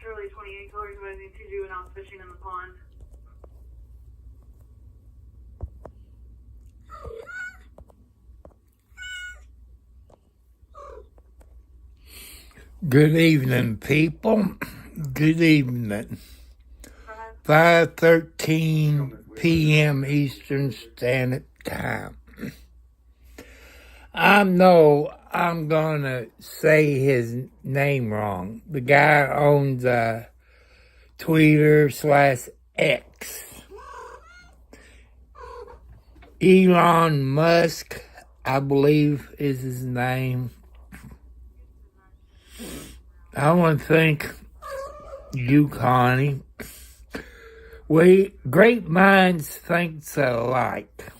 Charlie 28 colors advising 2 juveniles fishing in the pond. Good evening, people. Good evening. 5:13 p.m. Eastern Standard Time. I know I'm gonna say his name wrong. The guy owns Twitter/X. Elon Musk, I believe, is his name. I want to thank you, Connie. Great minds think alike.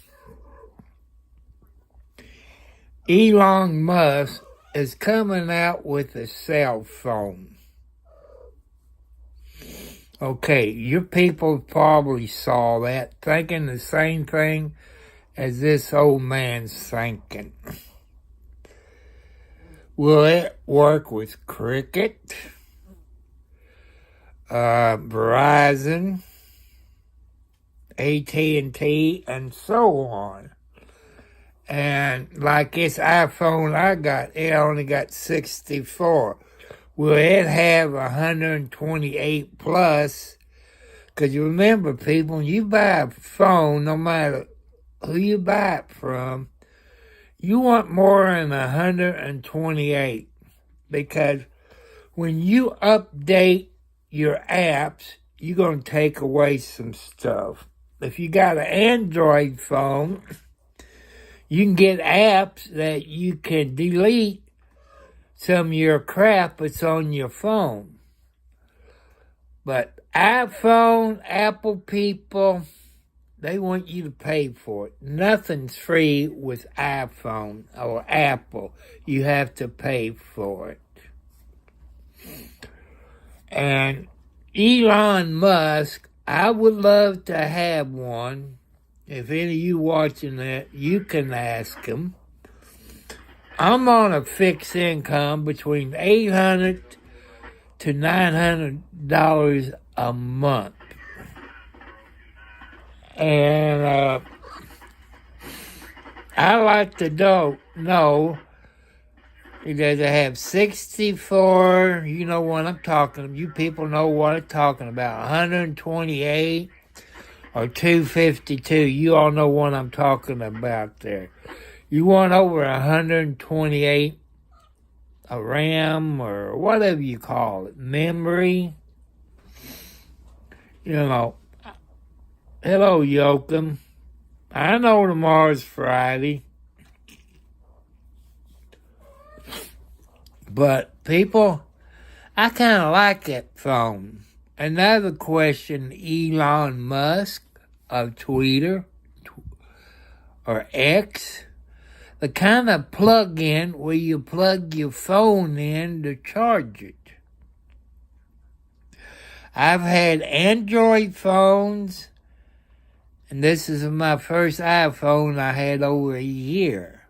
Elon Musk is coming out with a cell phone. Okay, your people probably saw that, thinking the same thing as this old man's thinking. Will it work with Cricket, Verizon, AT&T, and so on? And like this iPhone I got, it only got 64. Will it have 128 plus? Because you remember, people, when you buy a phone, no matter who you buy it from, you want more than 128, because when you update your apps, you're going to take away some stuff. If you got an Android phone, you can get apps that you can delete some of your crap that's on your phone. But iPhone, Apple people, they want you to pay for it. Nothing's free with iPhone or Apple. You have to pay for it. And Elon Musk, I would love to have one. If any of you watching that, you can ask him. I'm on a fixed income between $800 to $900 a month. And I like to know that they have 64, you know what I'm talking about. You people know what I'm talking about. 128 or 252. You all know what I'm talking about there. You want over 128 a RAM or whatever you call it, memory. You know, hello, Yoakum. I know tomorrow's Friday. But, people, I kind of like that phone. Another question, Elon Musk of Twitter or X, the kind of plug-in where you plug your phone in to charge it. I've had Android phones, and this is my first iPhone I had over a year.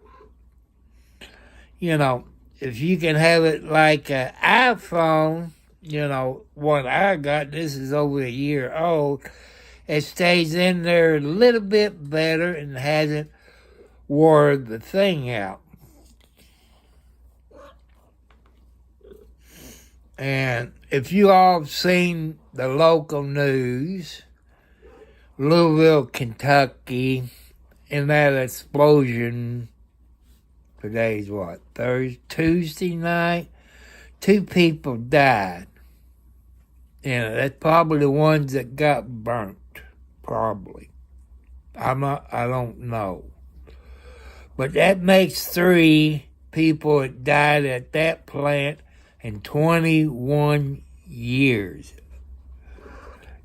You know, if you can have it like an iPhone, you know, what I got, this is over a year old, it stays in there a little bit better and hasn't wore the thing out. And if you all have seen the local news, Louisville, Kentucky, in that explosion, today's what, Tuesday night? 2 people died. You know, that's probably the ones that got burnt, probably. I don't know. But that makes 3 people that died at that plant in 21 years.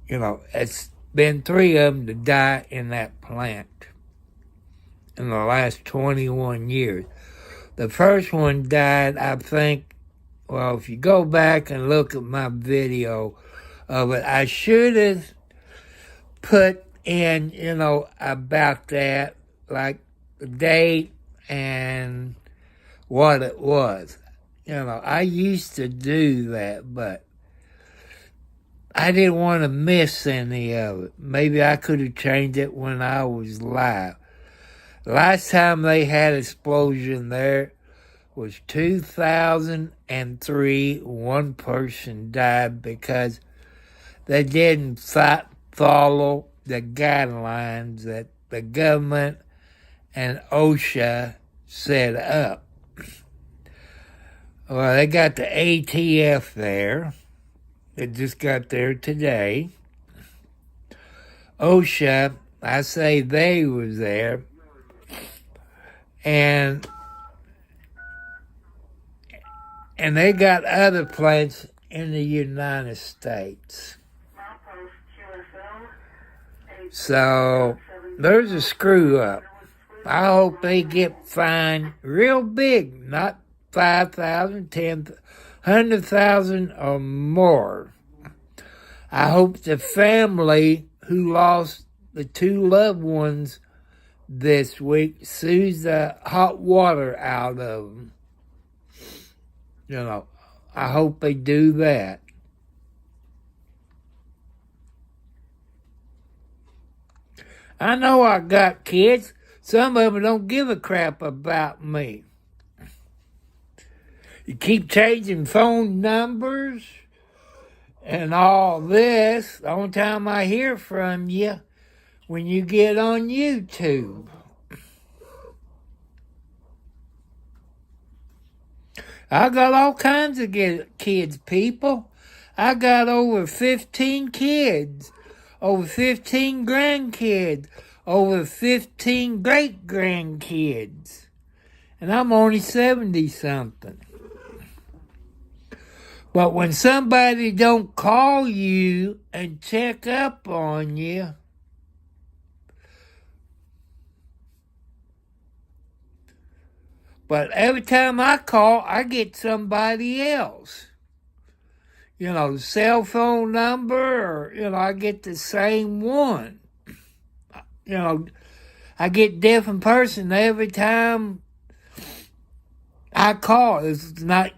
You know, it's been 3 of them to die in that plant in the last 21 years. The first one died, I think, well, if you go back and look at my video of it, I should have put in, you know, about that, like the date and what it was. I used to do that, but I didn't want to miss any of it. Maybe I could have changed it when I was live. Last time they had explosion there was 2003. One person died because they didn't follow the guidelines that the government and OSHA set up. Well, they got the ATF there. It just got there today. OSHA, I say they was there. And they got other plants in the United States. So there's a screw up. I hope they get fined real big, not 5,000, 10,000, 100,000 or more. I hope the family who lost the two loved ones this week sues the hot water out of them. I hope they do that. I know I got kids. Some of them don't give a crap about me. You keep changing phone numbers and all this. The only time I hear from you when you get on YouTube. I got all kinds of kids, people. I got over 15 kids, over 15 grandkids, over 15 great-grandkids. And I'm only 70-something. But when somebody don't call you and check up on you, but every time I call, I get somebody else. The cell phone number, or, I get the same one. I get different person every time I call. It's not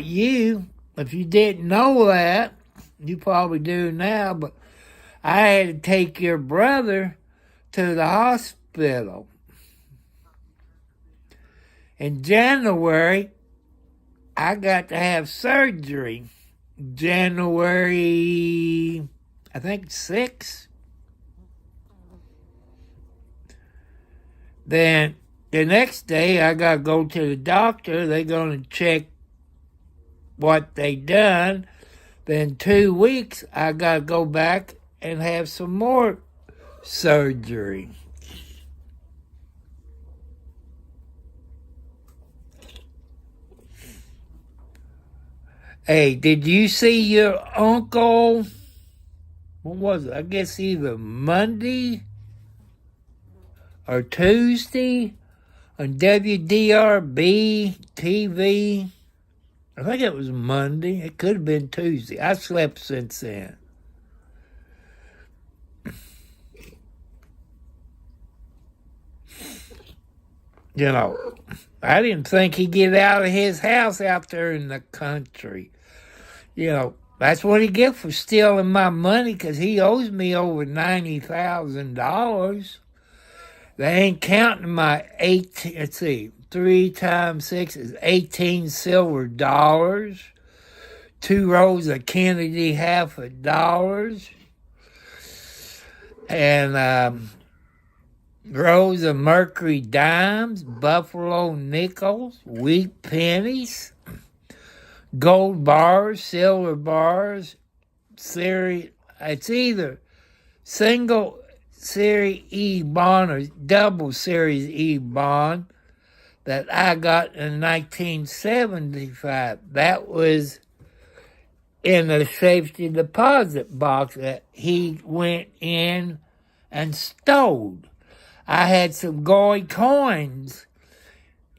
you. If you didn't know that, you probably do now, but I had to take your brother to the hospital. In January, I got to have surgery. January, I think 6th. Then the next day, I got to go to the doctor. They're going to check what they done. Then 2 weeks, I got to go back and have some more surgery. Hey, did you see your uncle? What was it? I guess either Monday or Tuesday on WDRB TV. I think it was Monday. It could have been Tuesday. I slept since then. I didn't think he'd get out of his house out there in the country. That's what he get for stealing my money, because he owes me over $90,000. They ain't counting my 3 times 6 is 18 silver dollars, 2 rolls of Kennedy $50, and rows of Mercury dimes, Buffalo nickels, wheat pennies, gold bars, silver bars, series. It's either single Series E bond or double Series E bond that I got in 1975. That was in the safety deposit box that he went in and stole. I had some gold coins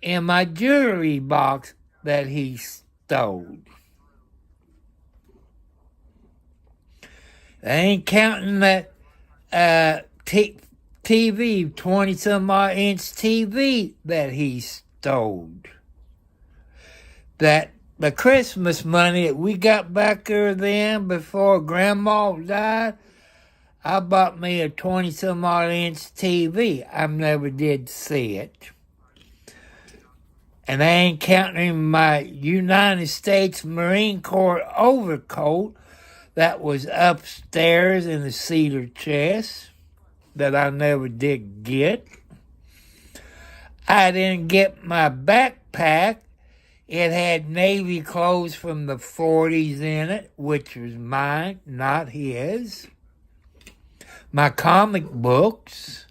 in my jewelry box that he stole. They ain't counting that TV, 20-some-odd inch TV that he stole. that the Christmas money that we got back there then before Grandma died, I bought me a 20-some-odd-inch TV. I never did see it. And I ain't counting my United States Marine Corps overcoat that was upstairs in the cedar chest that I never did get. I didn't get my backpack. It had Navy clothes from the 40s in it, which was mine, not his. My comic books,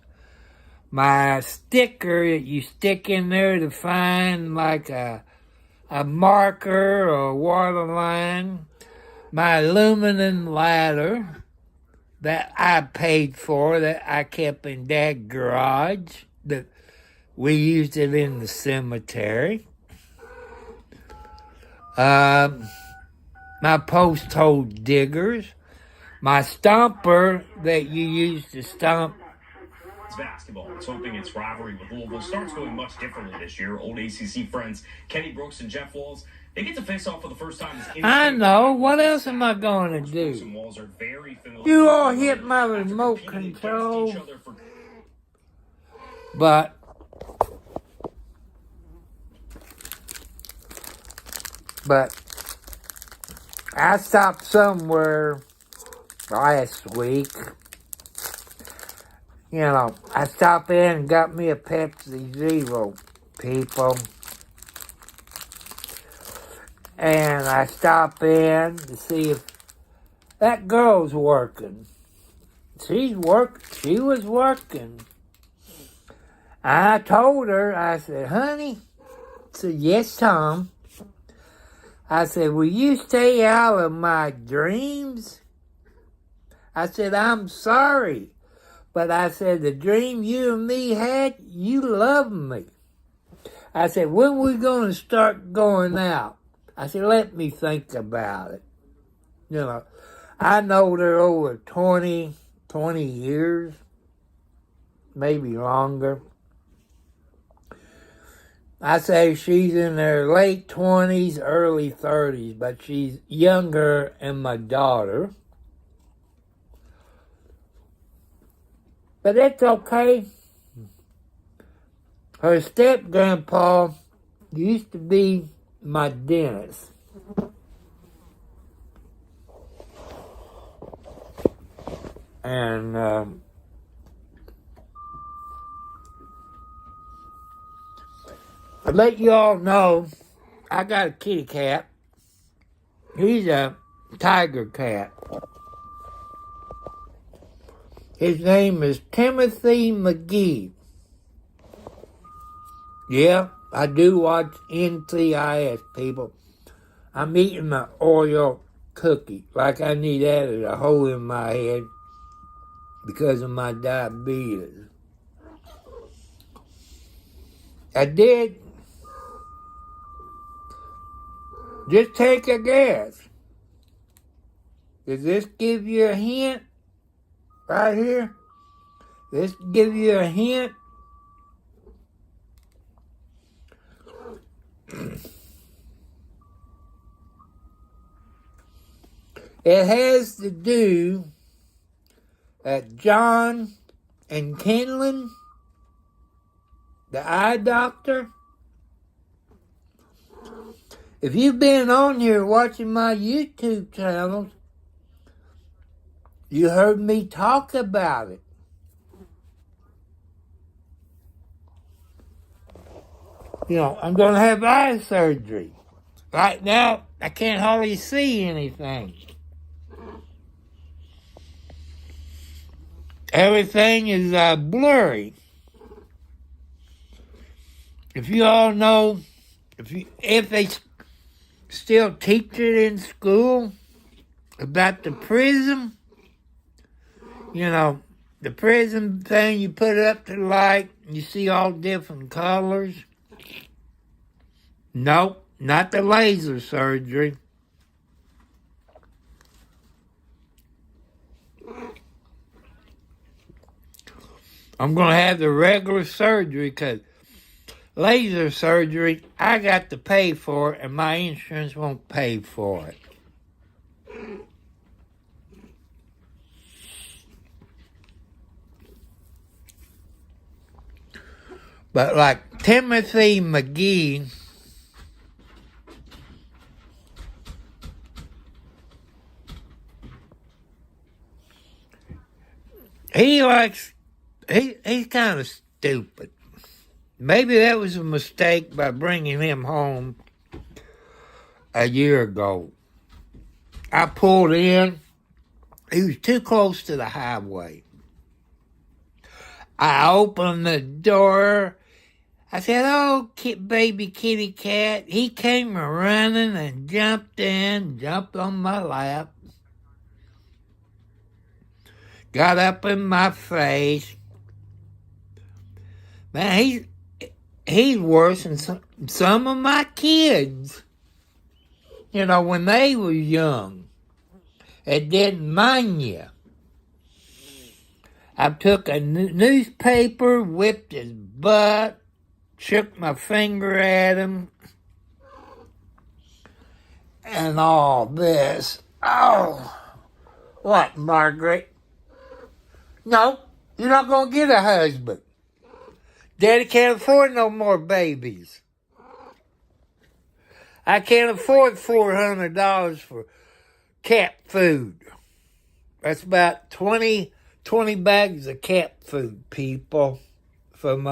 my sticker that you stick in there to find like a marker or a water line, my aluminum ladder that I paid for, that I kept in Dad's garage, that we used it in the cemetery. My post hole diggers, my stomper that you use to stomp. It's basketball. It's hoping its rivalry with Louisville starts going much differently this year. Old ACC friends Kenny Brooks and Jeff Walls, they get to face off for the first time. I know. What else am I going to do? You all hit my remote control. But I stopped somewhere last week. You know, I stopped in and got me a Pepsi Zero, people. And I stopped in to see if that girl's working. She was working. I told her, I said, honey, I said, yes, Tom. I said, will you stay out of my dreams? I said, I'm sorry. But I said, the dream you and me had, you love me. I said, when we going to start going out? I said, let me think about it. You know, I know they're over 20 years, maybe longer. I say she's in her late 20s, early 30s, but she's younger than my daughter. But it's okay. Her step-grandpa used to be my dentist. And I'll let you all know, I got a kitty cat. He's a tiger cat. His name is Timothy McGee. Yeah, I do watch NCIS, people. I'm eating my Oreo cookie like I need added a hole in my head because of my diabetes. I did. Just take a guess. Does this give you a hint? Right here? This give you a hint? It has to do at John and Kenlin, the eye doctor. If you've been on here watching my YouTube channels, you heard me talk about it. You know, I'm going to have eye surgery. Right now, I can't hardly see anything. Everything is blurry. If you all know, if they still teach it in school about the prism, you know, the prism thing, you put it up to the light, you see all different colors. Nope, not the laser surgery. I'm going to have the regular surgery because laser surgery, I got to pay for it, and my insurance won't pay for it. But like Timothy McGee, he's kind of stupid. Maybe that was a mistake by bringing him home a year ago. I pulled in. He was too close to the highway. I opened the door. I said, "Oh, baby kitty cat." He came running and jumped on my lap. Got up in my face. Man, he's worse than some of my kids. You know, when they were young, it didn't mind you. I took a newspaper, whipped his butt, shook my finger at him, and all this. Oh, what, Margaret? No, you're not going to get a husband. Daddy can't afford no more babies. I can't afford $400 for cat food. That's about 20 bags of cat food, people. From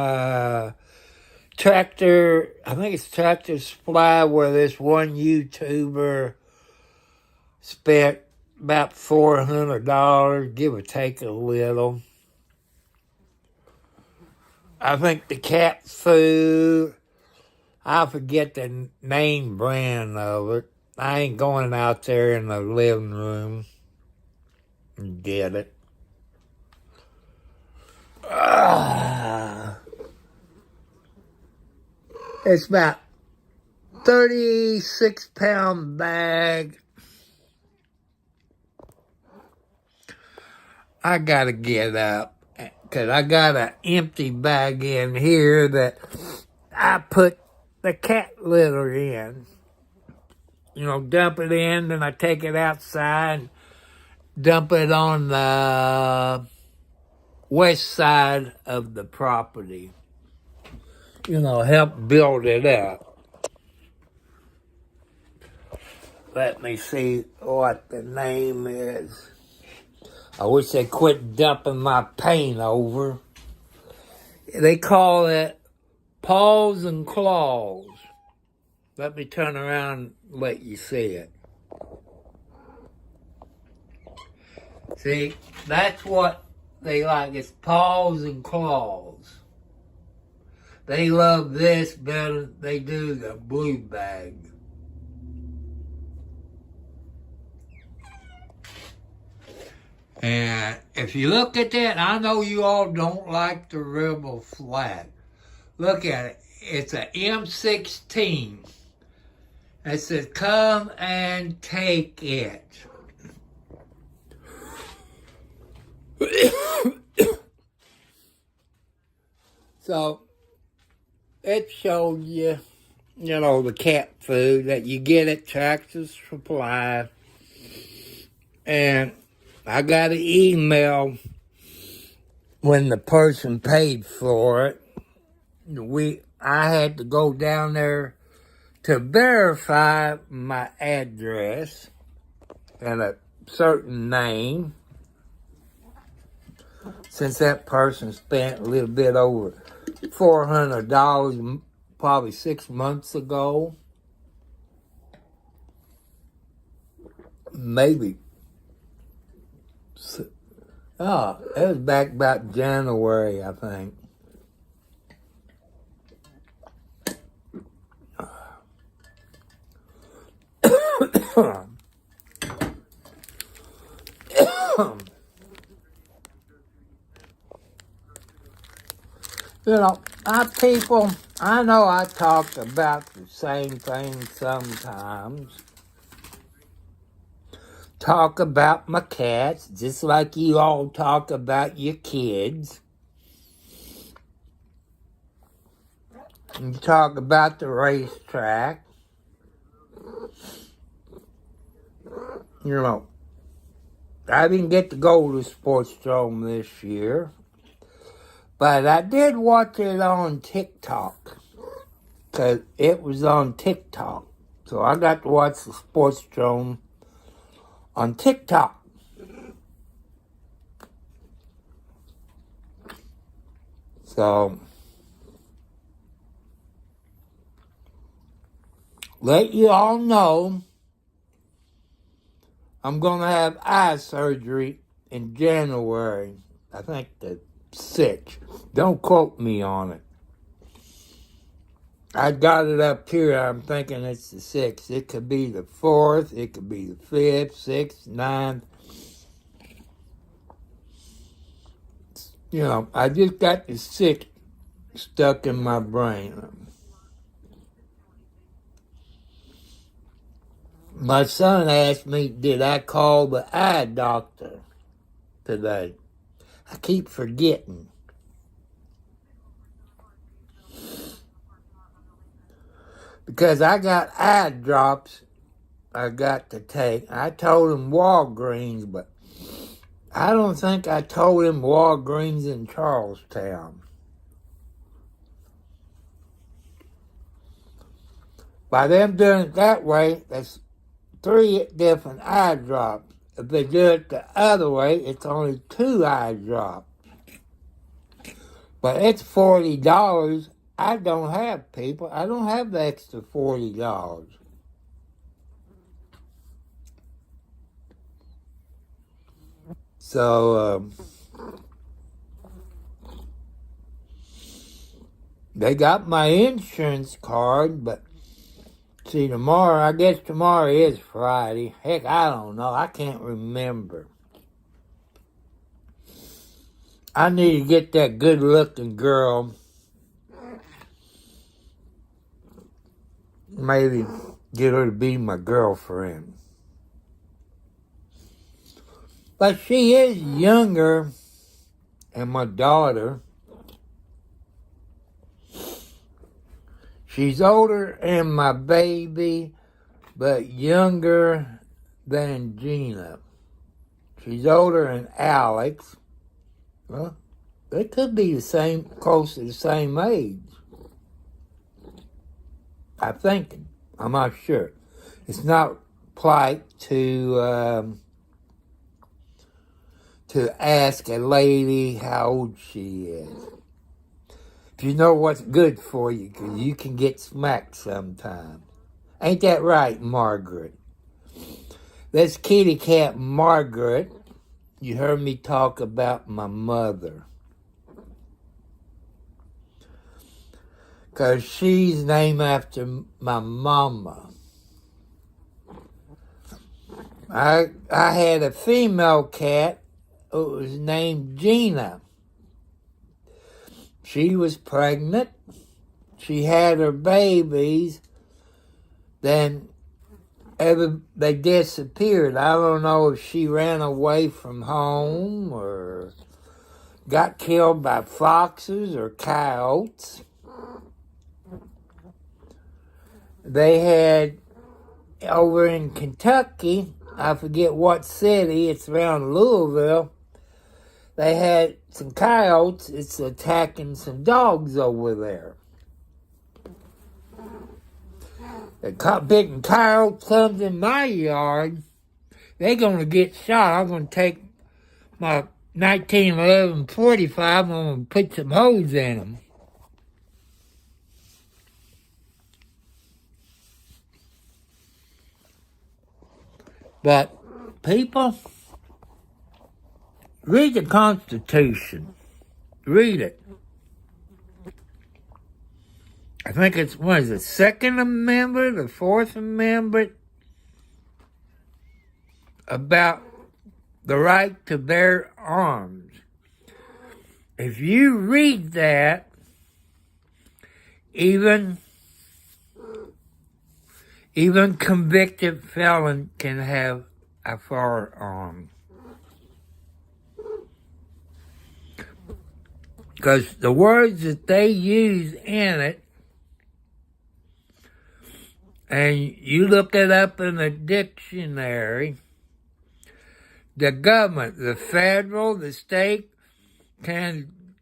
Tractor, I think it's Tractor Supply, where this one YouTuber spent about $400, give or take a little. I think the cat food, I forget the name brand of it. I ain't going out there in the living room and get it. It's about 36-pound bag. I gotta get up, because I got an empty bag in here that I put the cat litter in. You know, dump it in, then I take it outside, dump it on the west side of the property. You know, help build it up. Let me see what the name is. I wish they quit dumping my paint over. They call it Paws and Claws. Let me turn around and let you see it. See, that's what they like. It's Paws and Claws. They love this better than they do the blue bag. And if you look at that, I know you all don't like the Rebel flag. Look at it. It's an M16. It says, "Come and take it." So, it showed you, you know, the cat food that you get at Tractor Supply. And I got an email when the person paid for it. I had to go down there to verify my address and a certain name, since that person spent a little bit over $400 probably 6 months ago. Maybe. Oh, it was back about January, I think. You know, I know I talk about the same thing sometimes. Talk about my cats, just like you all talk about your kids. You talk about the racetrack. You know, I didn't get to go to Sportsdrome this year, but I did watch it on TikTok, because it was on TikTok. So I got to watch the Sportsdrome on TikTok. So, let you all know, I'm going to have eye surgery in January. I think the 6th. Don't quote me on it. I got it up here. I'm thinking it's the 6th. It could be the 4th. It could be the 5th, 6th, 9th. You know, I just got the 6th stuck in my brain. My son asked me, did I call the eye doctor today? I keep forgetting. Because I got eye drops I got to take. I told him Walgreens, but I don't think I told him Walgreens in Charlestown. By them doing it that way, that's 3 different eye drops. If they do it the other way, it's only 2 eye drops. But it's $40. I don't have, people. I don't have the extra $40. So, they got my insurance card, but see, tomorrow, I guess tomorrow is Friday. Heck, I don't know. I can't remember. I need to get that good-looking girl. Maybe get her to be my girlfriend. But she is younger than my daughter. She's older than my baby, but younger than Gina. She's older than Alex. Well, they could be the same, close to the same age. I think. I'm not sure. It's not polite to ask a lady how old she is. If you know what's good for you, 'cause you can get smacked sometimes. Ain't that right, Margaret? This kitty cat, Margaret, you heard me talk about my mother. 'Cause she's named after my mama. I had a female cat who was named Gina. She was pregnant. She had her babies. Then they disappeared. I don't know if she ran away from home or got killed by foxes or coyotes. They had, over in Kentucky, I forget what city, it's around Louisville, they had some coyotes. It's attacking some dogs over there. The big coyote comes in my yard, they're going to get shot. I'm going to take my 1911 45, I'm going to put some holes in them. But, people, read the Constitution. Read it. I think it's, what is it, Second Amendment, the Fourth Amendment, about the right to bear arms. If you read that, even convicted felon can have a firearm. Because the words that they use in it and you look it up in the dictionary, the government, the federal, the state,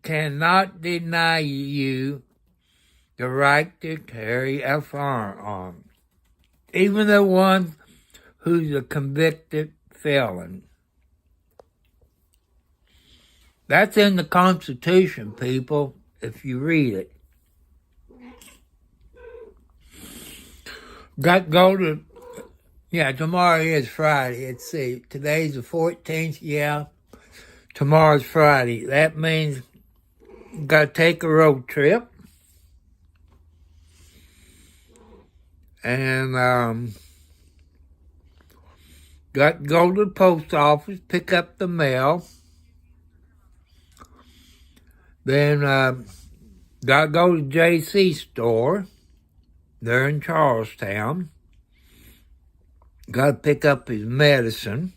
cannot deny you the right to carry a firearm, even the one who's a convicted felon. That's in the Constitution, people, if you read it. Tomorrow is Friday. Let's see, today's the 14th, tomorrow's Friday. That means got to take a road trip. And got to go to the post office, pick up the mail. Then got to go to J.C. store. They're in Charlestown. Got to pick up his medicine.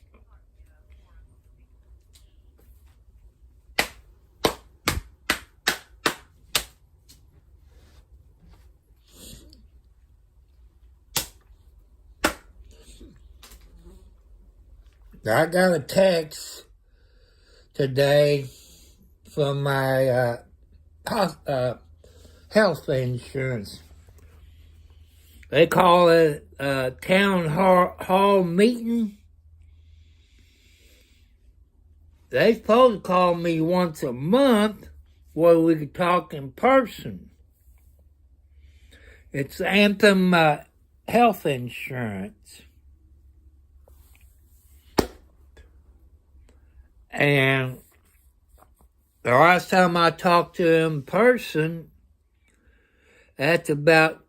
I got a text today from my health insurance. They call it a town hall meeting. They supposed to call me once a month where we could talk in person. It's Anthem Health Insurance. And the last time I talked to him in person, that's about,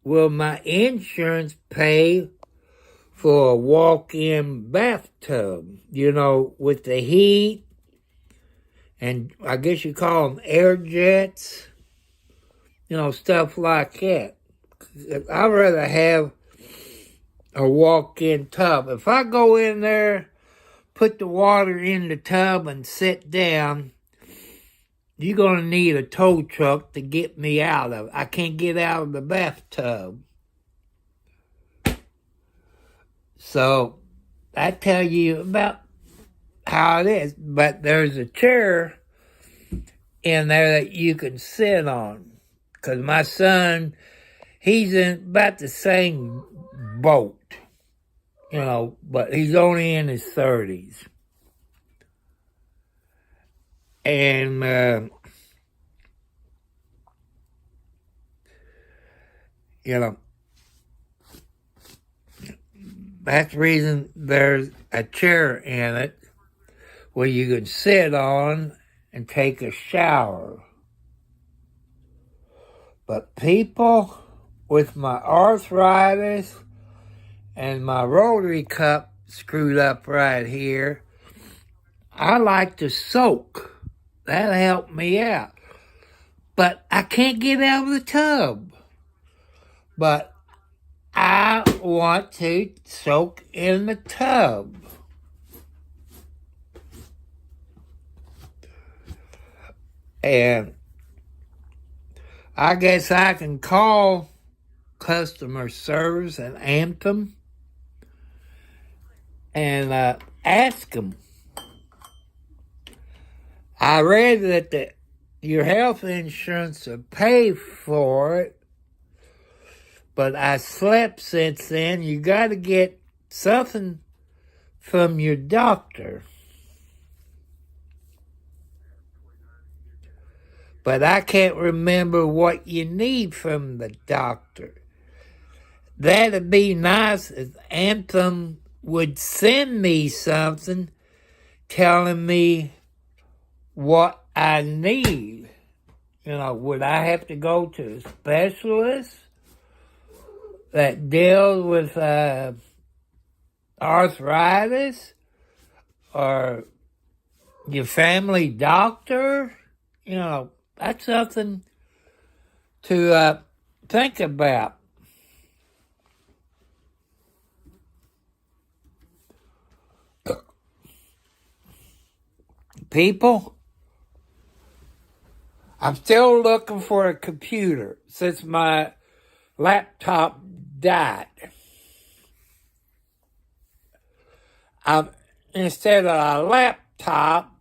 will my insurance pay for a walk-in bathtub, with the heat, and I guess you call them air jets, stuff like that. I'd rather have a walk-in tub. If I go in there, put the water in the tub and sit down, you're going to need a tow truck to get me out of it. I can't get out of the bathtub. So, I tell you about how it is. But there's a chair in there that you can sit on. Because my son, he's in about the same boat. But he's only in his 30s. And, that's the reason there's a chair in it where you can sit on and take a shower. But people with my arthritis and my rotary cup screwed up right here, I like to soak. That'll help me out. But I can't get out of the tub. But I want to soak in the tub. And I guess I can call customer service at Anthem and ask them. I read that your health insurance will pay for it, but I slept since then. You got to get something from your doctor. But I can't remember what you need from the doctor. That'd be nice if Anthem would send me something telling me what I need. Would I have to go to a specialist that deals with arthritis, or your family doctor? That's something to think about. People, I'm still looking for a computer since my laptop died. Instead of a laptop,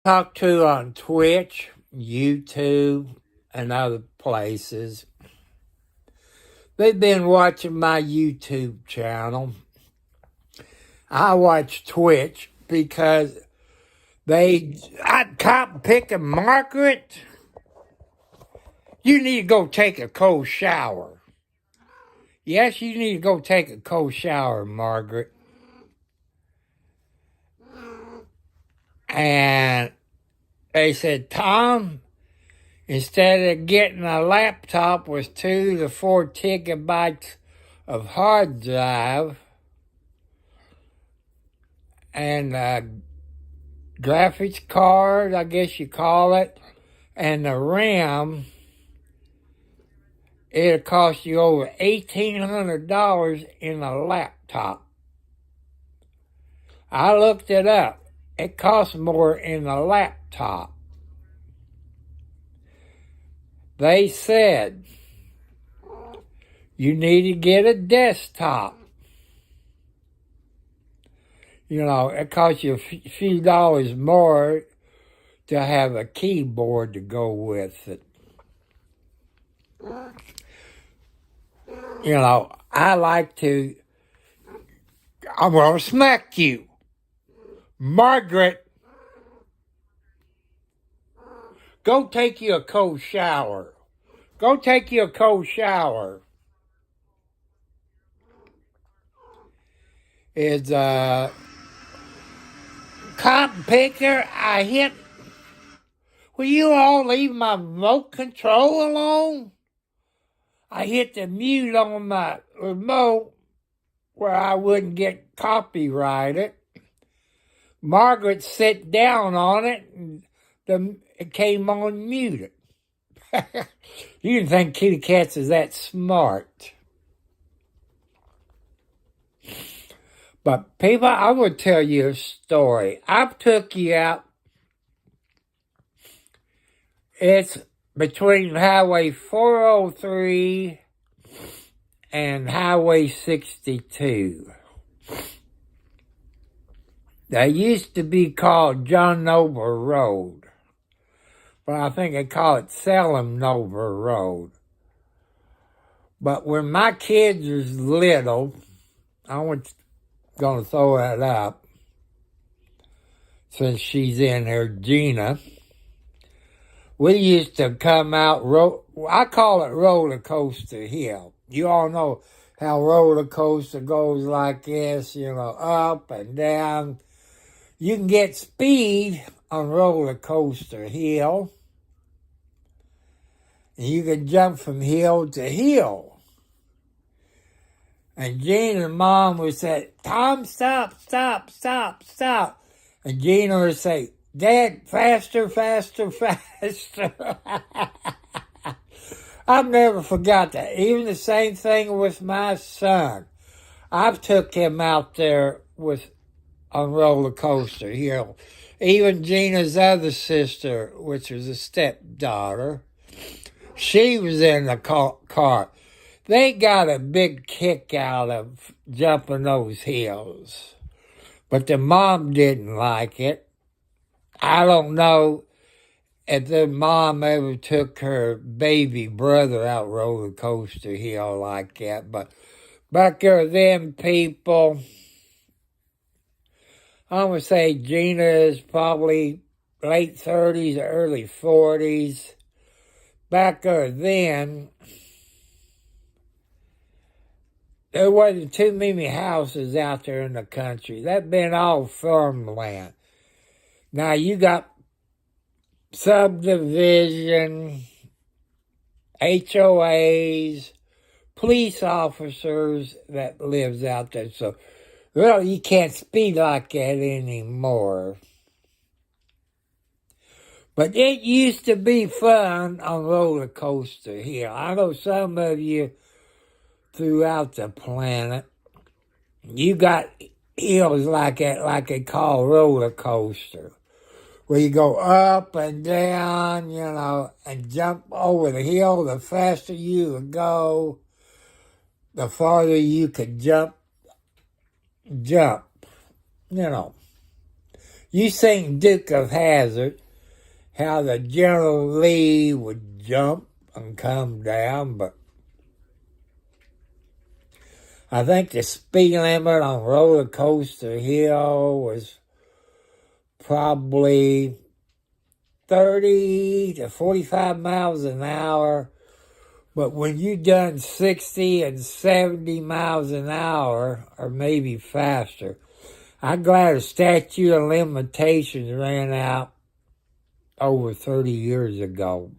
talk to on Twitch, YouTube, and other places. They've been watching my YouTube channel. I watch Twitch because I'd cop picking Margaret. You need to go take a cold shower. Yes, you need to go take a cold shower, Margaret. And they said, Tom, instead of getting a laptop with 2 to 4 gigabytes of hard drive and a graphics card, I guess you call it, and the RAM, it'll cost you over $1,800 in a laptop. I looked it up. It costs more in a laptop. They said you need to get a desktop. You know, it costs you a few dollars more to have a keyboard to go with it. You know, I'm going to smack you. Margaret, go take you a cold shower. Go take you a cold shower. Is cotton picker, will you all leave my remote control alone? I hit the mute on my remote where I wouldn't get copyrighted. Margaret sat down on it and it came on muted. You didn't think kitty cats is that smart. But people, I will tell you a story. I took you out. It's between Highway 403 and Highway 62. They used to be called John Noble Road, but I think they call it Salem Noble Road. But when my kids was little, I was going to throw that up since she's in here, Gina. We used to come out, I call it Roller Coaster Hill. You all know how roller coaster goes like this, you know, up and down. You can get speed on Roller Coaster Hill. And you can jump from hill to hill. And Gina and Mom would say, Tom, stop, stop, stop, stop. And Gina would say, Dad, faster, faster, faster. I've never forgot that. Even the same thing with my son. I've took him out there on Roller Coaster Hill. Even Gina's other sister, which was a stepdaughter, she was in the car. They got a big kick out of jumping those hills. But the mom didn't like it. I don't know if the mom ever took her baby brother out Roller Coaster Hill like that. But back there, them people, I'm going to say Gina is probably late 30s or early 40s. Back there then, there wasn't too many houses out there in the country. That'd been all farmland. Now you got subdivision, HOAs, police officers that lives out there. So, well, you can't speed like that anymore. But it used to be fun on Roller Coaster Hill. I know some of you throughout the planet, you got hills like that, like they call roller coaster, where you go up and down, you know, and jump over the hill. The faster you go, the farther you could jump. You know. You seen Duke of Hazzard, how the General Lee would jump and come down, but I think the speed limit on Roller Coaster Hill was probably 30 to 45 miles an hour. But when you done 60 and 70 miles an hour, or maybe faster, I'm glad the statute of limitations ran out over 30 years ago.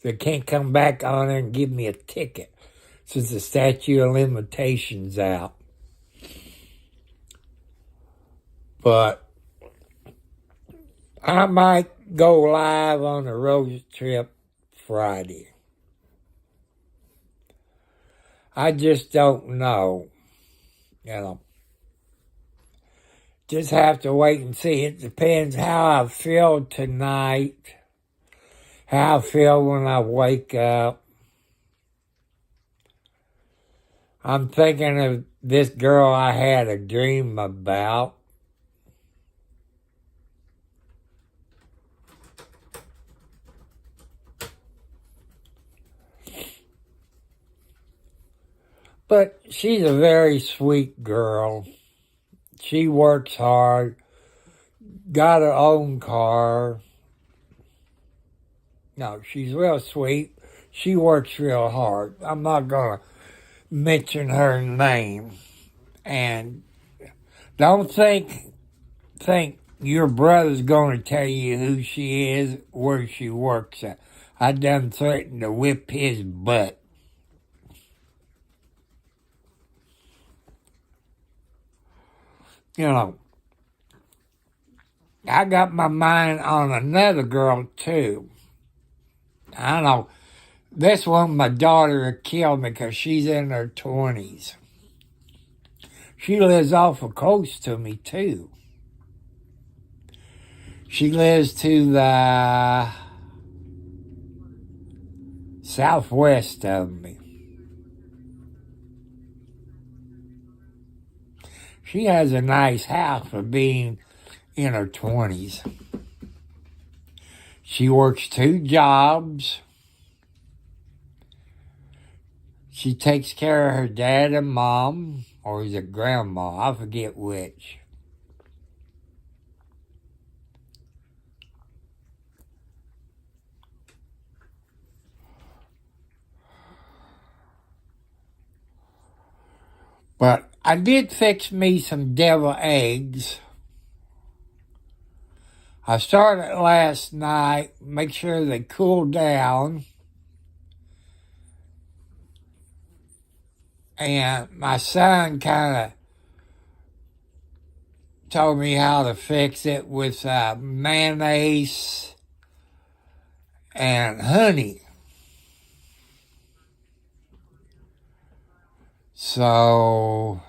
They can't come back on there and give me a ticket since the statute of limitations out. But I might go live on the road trip Friday. I just don't know. Just have to wait and see. It depends how I feel tonight, how I feel when I wake up. I'm thinking of this girl I had a dream about. But she's a very sweet girl. She works hard, got her own car. No, she's real sweet. She works real hard. I'm not going to mention her name. And don't think your brother's going to tell you who she is, where she works at. I done threatened to whip his butt. I got my mind on another girl, too. I know. This one, my daughter would kill me because she's in her 20s. She lives off the coast to me, too. She lives to the southwest of me. She has a nice house for being in her 20s. She works 2 jobs. She takes care of her dad and mom, or is it grandma? I forget which. But I did fix me some devil eggs. I started last night, make sure they cool down. And my son kind of told me how to fix it with mayonnaise and honey. So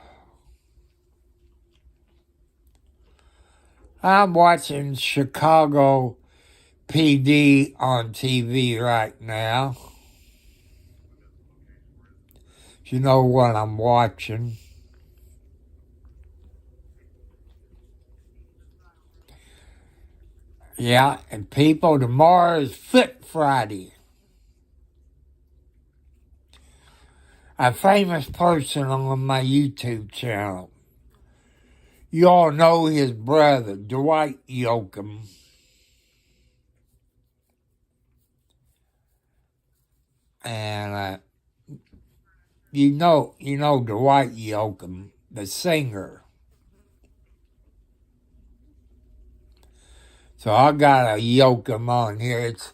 I'm watching Chicago PD on TV right now. You know what I'm watching. Yeah, and people, tomorrow is Foot Friday. A famous person on my YouTube channel. You all know his brother, Dwight Yoakam. And you know Dwight Yoakam, the singer. So I got a Yoakam on here. It's,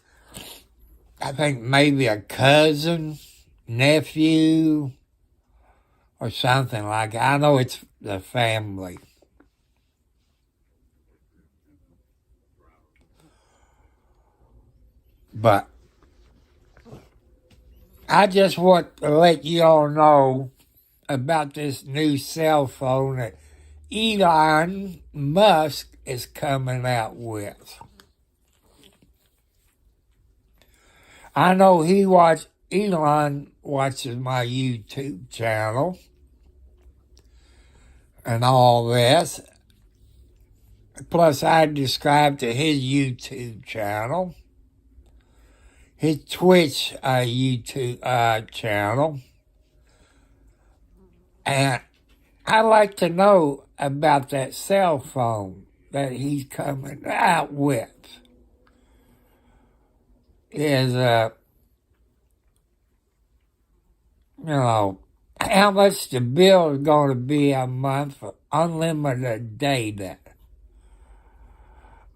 I think, maybe a cousin, nephew, or something like that. I know it's the family. But I just want to let you all know about this new cell phone that Elon Musk is coming out with. I know Elon watches my YouTube channel and all this. Plus, I subscribe to his YouTube channel, his Twitch YouTube channel, and I'd like to know about that cell phone that he's coming out with. Is how much the bill is going to be a month for unlimited data.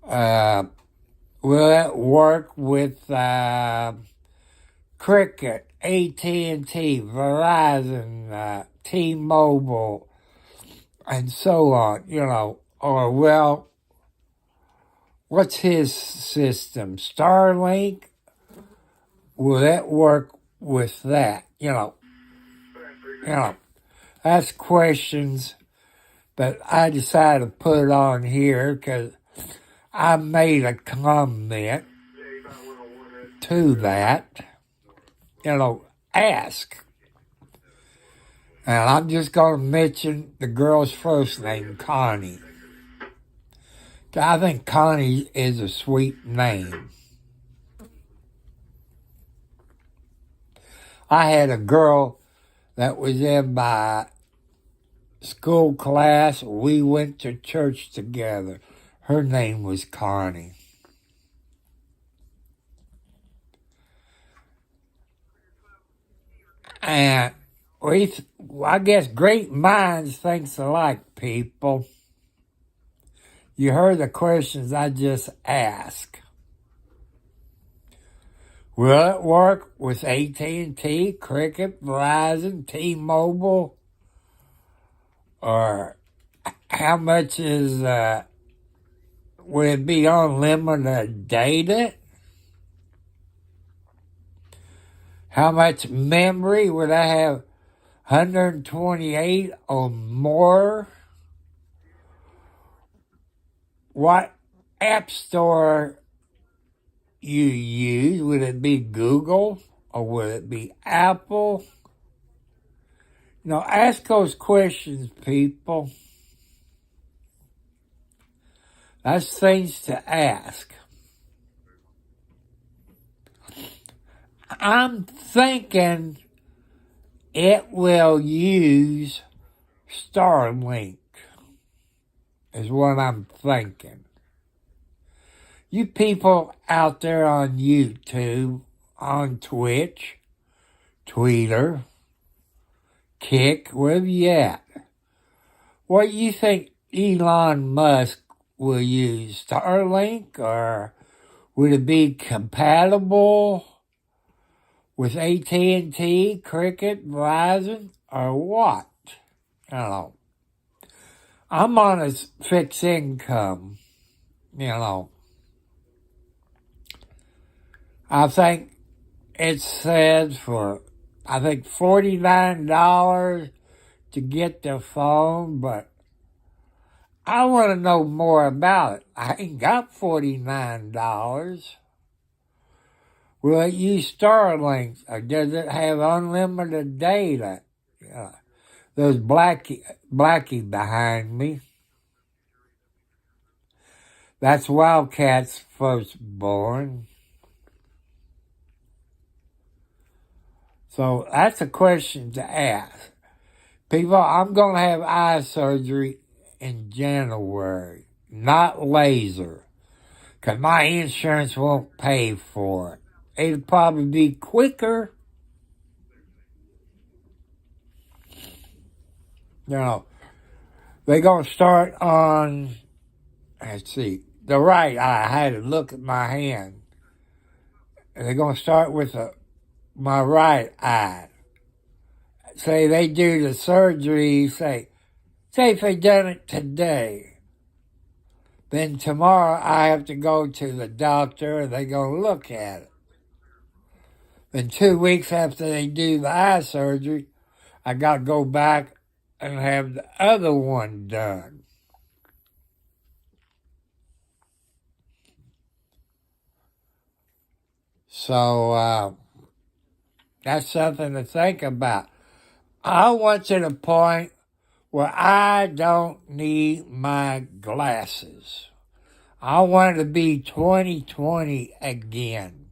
Will it work with Cricket, AT&T, Verizon, T-Mobile, and so on, or well, what's his system? Starlink? Will that work with that? That's questions that I decided to put on here because I made a comment to that. Ask. And I'm just going to mention the girl's first name, Connie. I think Connie is a sweet name. I had a girl that was in my school class. We went to church together. Her name was Connie. And I guess great minds think alike, people. You heard the questions I just asked. Will it work with AT&T, Cricket, Verizon, T-Mobile? Or how much would it be unlimited data? How much memory would I have? 128 or more? What app store you use? Would it be Google or would it be Apple? Ask those questions, people. That's things to ask. I'm thinking it will use Starlink, is what I'm thinking. You people out there on YouTube, on Twitch, Twitter, Kick, wherever you at, what do you think Elon Musk will use? Starlink, or would it be compatible with AT&T, Cricket, Verizon, or what? I don't know. I'm on a fixed income, I think it said for, $49 to get the phone, but I want to know more about it. I ain't got $49. Will it use Starlink, or does it have unlimited data? There's Blackie behind me. That's Wildcat's firstborn. So that's a question to ask. People, I'm going to have eye surgery in January, not laser, because my insurance won't pay for it. It'll probably be quicker. They're going to start on, the right eye. I had to look at my hand. They're going to start with my right eye. Say they do the surgery, say if they done it today, then tomorrow I have to go to the doctor and they're going to look at it. Then 2 weeks after they do the eye surgery, I got to go back and have the other one done. So that's something to think about. I want to the point where I don't need my glasses. I want to be 20/20 again.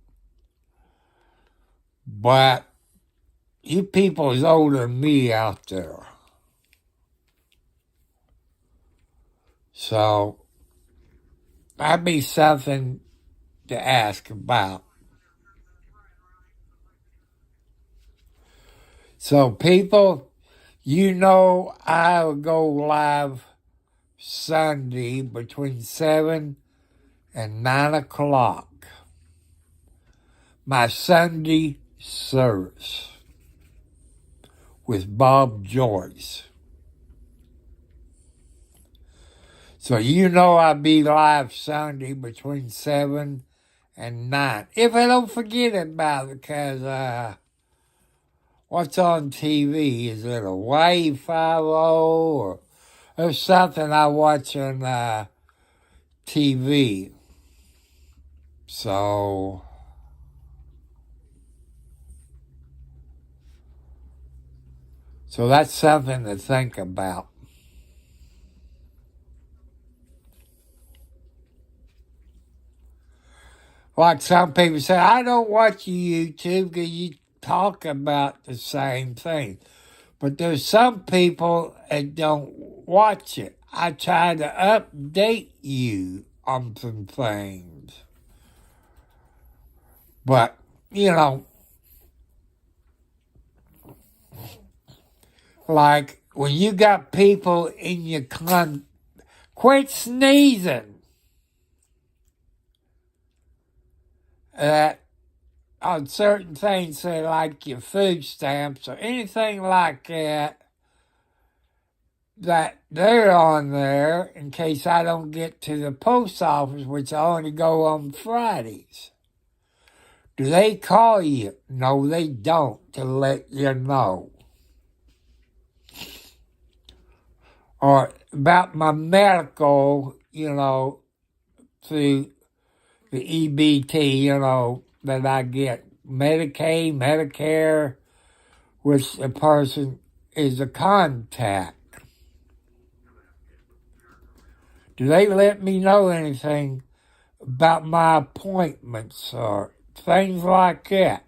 But you people is older than me out there. So that'd be something to ask about. So people, you know I'll go live Sunday between 7 and 9 o'clock. My Sunday service with Bob Joyce. So you know I'll be live Sunday between 7 and 9. If I don't forget about it, because what's on TV? Is it a Wave 50 or there's something I watch on TV? So that's something to think about. Like some people say, I don't watch YouTube because you talk about the same thing. But there's some people that don't watch it. I try to update you on some things. But, you know, like when you got people in your quit sneezing. That on certain things, say like your food stamps or anything like that, that they're on there in case I don't get to the post office, which I only go on Fridays. Do they call you? No, they don't, to let you know. Or about my medical, you know, through the EBT, that I get Medicaid, Medicare, which the person is a contact. Do they let me know anything about my appointments or things like that?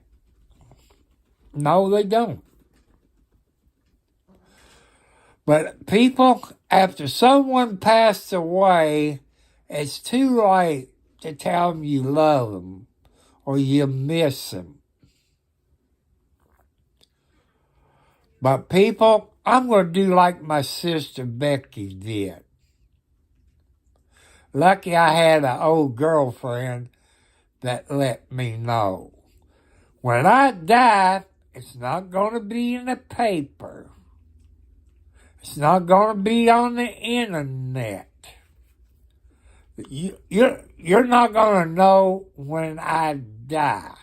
No, they don't. But people, after someone passed away, it's too late to tell them you love them or you miss them. But people, I'm going to do like my sister Becky did. Lucky I had an old girlfriend that let me know. When I die, it's not going to be in the paper. It's not going to be on the internet. You're not going to know when I die.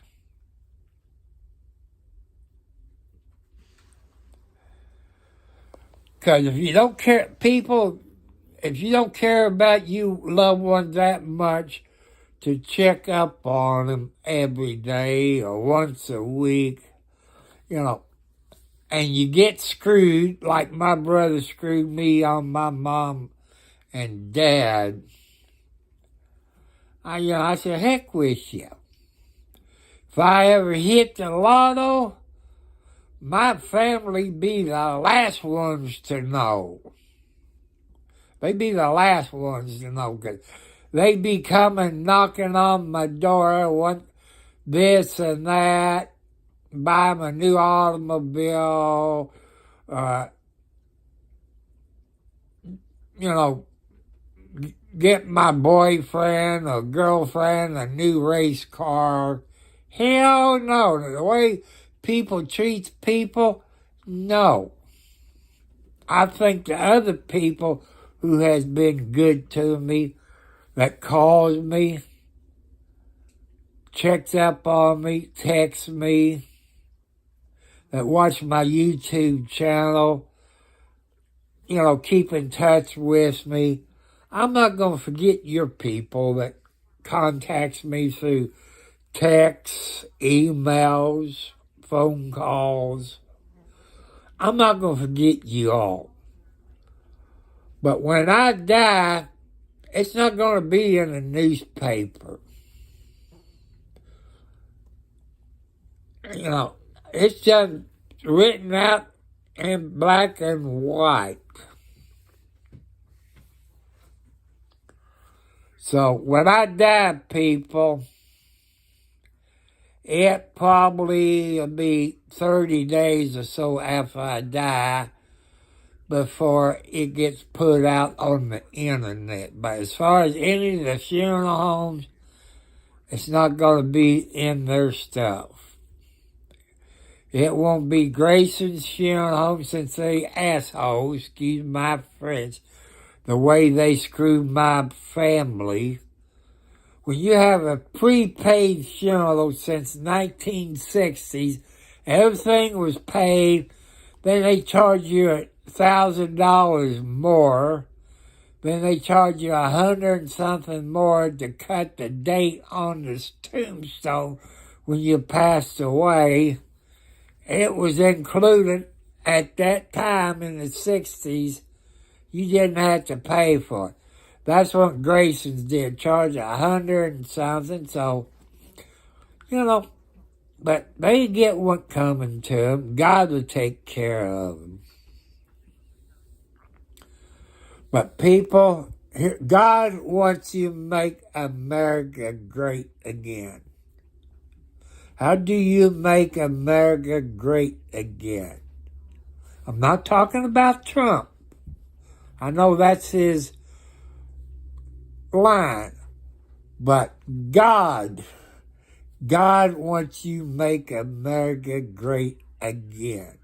Because if you don't care, people, if you don't care about your loved ones that much to check up on them every day or once a week, and you get screwed like my brother screwed me on my mom and dad, I said, heck with you. If I ever hit the lotto, my family be the last ones to know. They be the last ones to know, because they be coming knocking on my door, want this and that, buy them a new automobile, get my boyfriend or girlfriend a new race car. Hell no. The way people treat people, no. I think the other people who has been good to me, that calls me, checks up on me, texts me, that watch my YouTube channel, keep in touch with me. I'm not going to forget your people that contacts me through texts, emails, phone calls. I'm not going to forget you all. But when I die, it's not going to be in a newspaper. You know, it's just written out in black and white. So when I die, people, it probably will be 30 days or so after I die before it gets put out on the internet. But as far as any of the funeral homes, it's not going to be in their stuff. It won't be Grayson's funeral home since they assholes, excuse my French, the way they screwed my family. When you have a prepaid funeral since 1960s, everything was paid, then they charge you $1,000 more, then they charge you $100 and something more to cut the date on the tombstone when you passed away. It was included at that time in the 60s. You didn't have to pay for it. That's what Grayson's did, charge $100 and something. So, you know, but they get what coming to them. God will take care of them. But people, God wants you to make America great again. How do you make America great again? I'm not talking about Trump. I know that's his line. But God wants you to make America great again.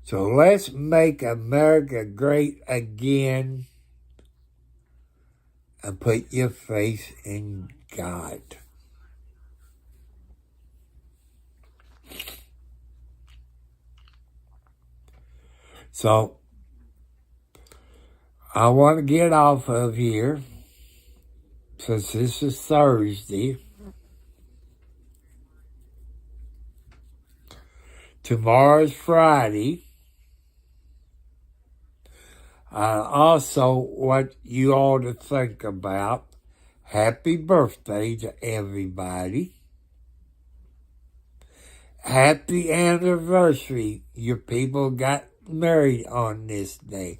So let's make America great again and put your faith in God. So, I want to get off of here, since this is Thursday. Tomorrow's Friday. I also want you all to think about happy birthday to everybody. Happy anniversary. Your people got married on this day.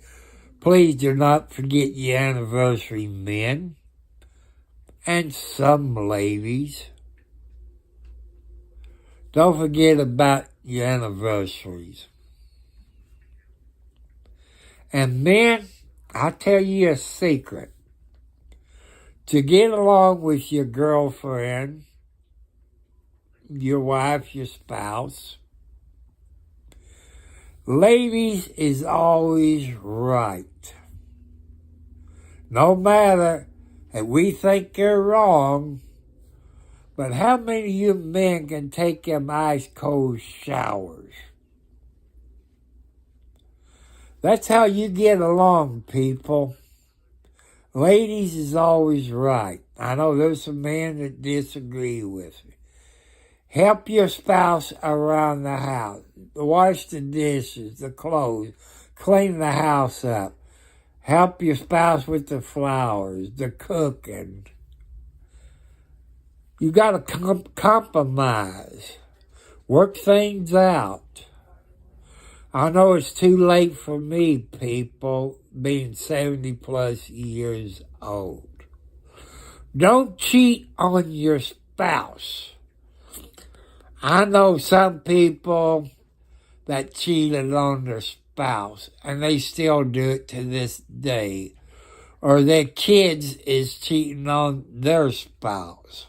Please do not forget your anniversary, men. And some ladies. Don't forget about your anniversaries. And men, I'll tell you a secret. To get along with your girlfriend, your wife, your spouse, ladies is always right. No matter that we think they're wrong, but how many of you men can take them ice cold showers? That's how you get along, people. Ladies is always right. I know there's some men that disagree with me. Help your spouse around the house. Wash the dishes, the clothes, clean the house up. Help your spouse with the flowers, the cooking. You got to compromise. Work things out. I know it's too late for me, people, being 70 plus years old. Don't cheat on your spouse. I know some people that cheated on their spouse, and they still do it to this day. Or their kids is cheating on their spouse.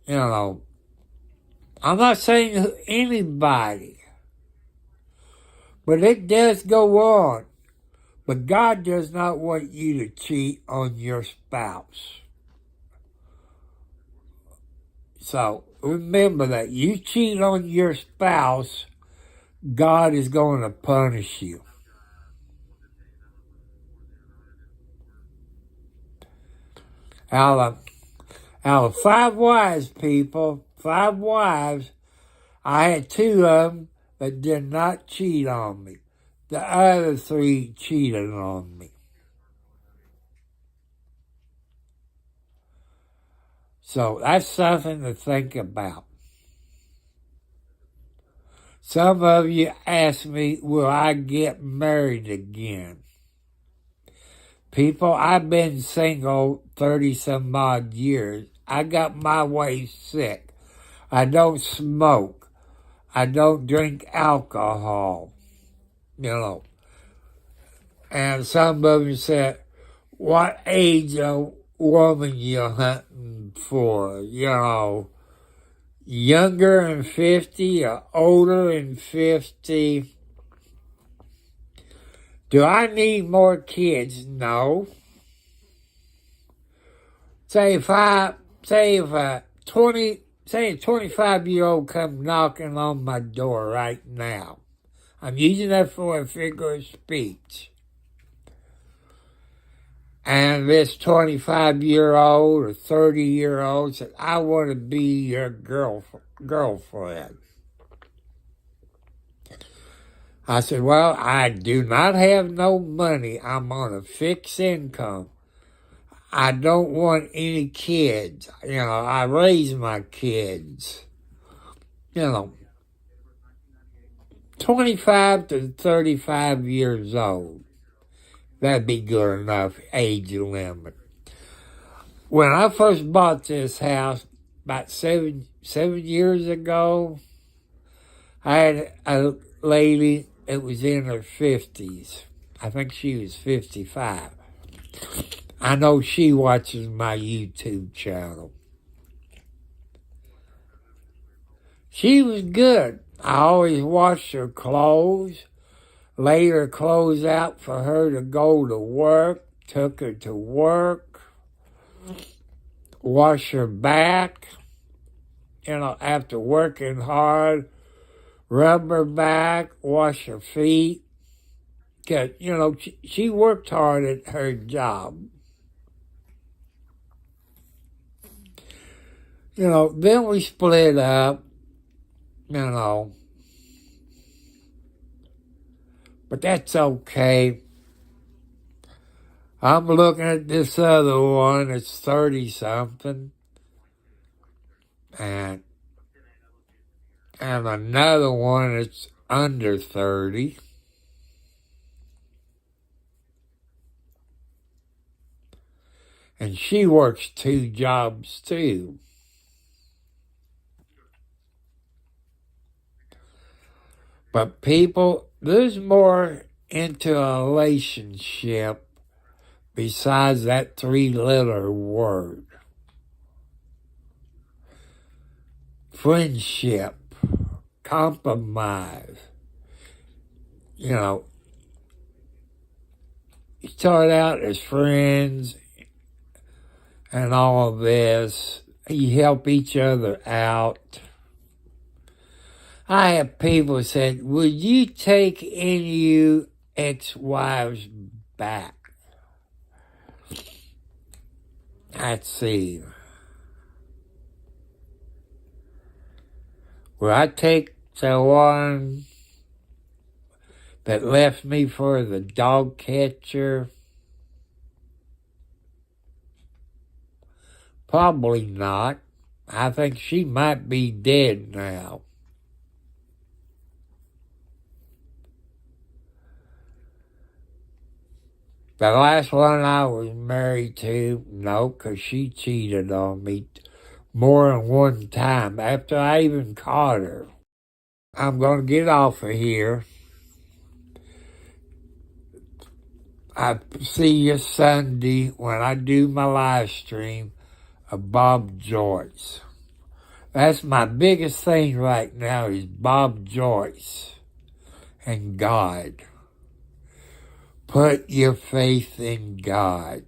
You know, I'm not saying anybody, but it does go on. But God does not want you to cheat on your spouse. So remember that you cheat on your spouse, God is going to punish you. Out of 5 wives, people, 5 wives, I had 2 of them that did not cheat on me. The other 3 cheated on me. So that's something to think about. Some of you ask me, will I get married again? People, I've been single 30-some odd years. I got my way sick. I don't smoke. I don't drink alcohol. And some of you said, what age of woman you hunting for? Younger than 50 or older than 50? Do I need more kids? No. Say if a 25-year-old come knocking on my door right now. I'm using that for a figure of speech. And this 25-year-old or 30-year-old said, I want to be your girlfriend. I said, well, I do not have no money. I'm on a fixed income. I don't want any kids. I raise my kids. 25 to 35 years old. That'd be good enough age limit. When I first bought this house about seven years ago, I had a lady that was in her 50s. I think she was 55. I know she watches my YouTube channel. She was good. I always washed her clothes, laid her clothes out for her to go to work, took her to work, washed her back, after working hard, rub her back, wash her feet. Because, she worked hard at her job. Then we split up, but that's okay. I'm looking at this other one that's 30-something, and another one that's under 30. And she works 2 jobs too. But people, there's more into a relationship besides that 3-letter word. Friendship, compromise. You start out as friends and all of this. You help each other out. I have people said, would you take any of you ex-wives back? Let's see. Will I take the one that left me for the dog catcher? Probably not. I think she might be dead now. The last one I was married to, no, 'cause she cheated on me more than one time after I even caught her. I'm going to get off of here. I see you Sunday when I do my live stream of Bob Joyce. That's my biggest thing right now is Bob Joyce and God. Put your faith in God.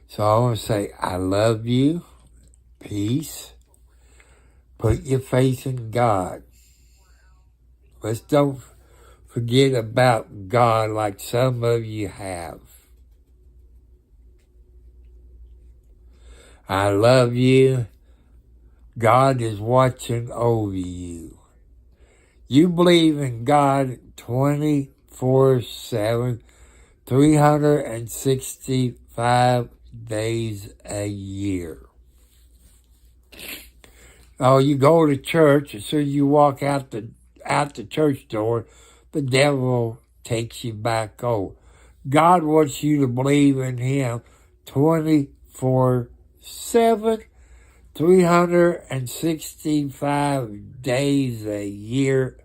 So I want to say, I love you. Peace. Put your faith in God. Let's don't forget about God like some of you have. I love you. God is watching over you. You believe in God 24/7, 365 days a year. Oh, you go to church, as soon as you walk out the church door, the devil takes you back over. God wants you to believe in Him 24/7, 365 days a year,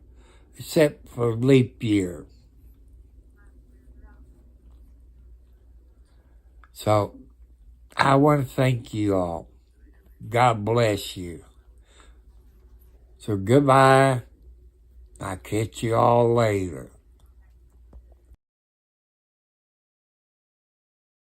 except for leap year. So, I want to thank you all. God bless you. So, goodbye. I'll catch you all later.